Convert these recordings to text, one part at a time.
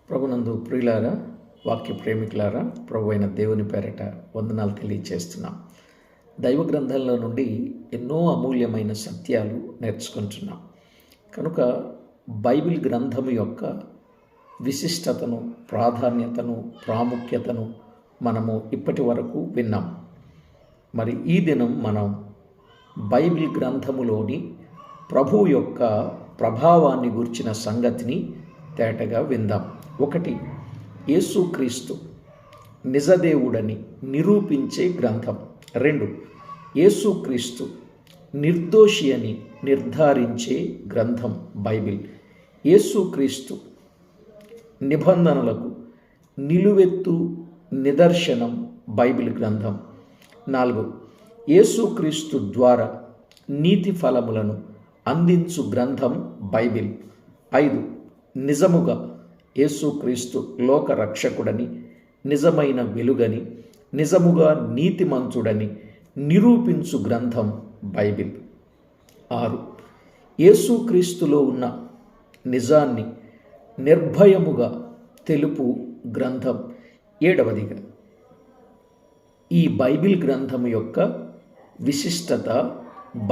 ప్రభునందు ప్రియులారా, వాక్య ప్రేమికులారా, ప్రభు అయిన దేవుని పేరట వందనాలు తెలియచేస్తున్నాం. దైవ గ్రంథంలో నుండి ఎన్నో అమూల్యమైన సత్యాలు నేర్చుకుంటున్నాం. కనుక బైబిల్ గ్రంథము యొక్క విశిష్టతను, ప్రాధాన్యతను, ప్రాముఖ్యతను మనము ఇప్పటి వరకు విన్నాం. మరి ఈ దినం మనం బైబిల్ గ్రంథములోని ప్రభు యొక్క ప్రభావాన్ని గుర్చిన సంగతిని తేటగా విందాం. 1, యేసుక్రీస్తు నిజదేవుడని నిరూపించే గ్రంథం. 2, యేసుక్రీస్తు నిర్దోషి అని నిర్ధారించే గ్రంథం బైబిల్. యేసుక్రీస్తు నిబంధనలకు నిలువెత్తు నిదర్శనం బైబిల్ గ్రంథం. 4, యేసుక్రీస్తు ద్వారా నీతి ఫలములను అందించు గ్రంథం బైబిల్. 5, నిజముగా యేసుక్రీస్తు లోక రక్షకుడని, నిజమైన వెలుగని, నిజముగా నీతిమంతుడని నిరూపించు గ్రంథం బైబిల్. 6, యేసుక్రీస్తులో ఉన్న నిజాన్ని నిర్భయముగా తెలుపు గ్రంథం. 7వదిగా ఈ బైబిల్ గ్రంథం యొక్క విశిష్టత,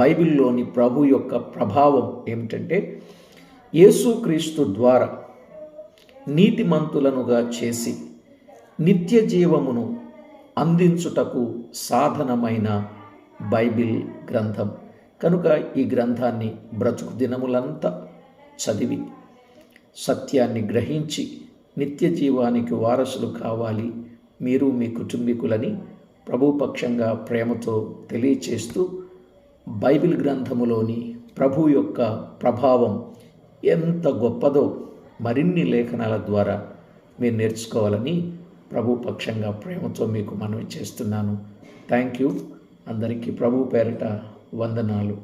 బైబిల్లోని ప్రభు యొక్క ప్రభావం ఏమిటంటే, యేసుక్రీస్తు ద్వారా నీతిమంతులనుగా చేసి నిత్య జీవమును అందించుటకు సాధనమైన బైబిల్ గ్రంథం. కనుక ఈ గ్రంథాన్ని బ్రతుకు దినములంతా చదివి సత్యాన్ని గ్రహించి నిత్య జీవానికి వారసులు కావాలి మీరు, మీ కుటుంబీకులని ప్రభుపక్షంగా ప్రేమతో తెలియచేస్తూ, బైబిల్ గ్రంథములోని ప్రభు యొక్క ప్రభావం ఎంత గొప్పదో మరిన్ని లేఖనాల ద్వారా మీరు నేర్చుకోవాలని ప్రభుపక్షంగా ప్రేమతో మీకు మనవి చేస్తున్నాను. Thank you. అందరికీ ప్రభు పేరిట వందనాలు.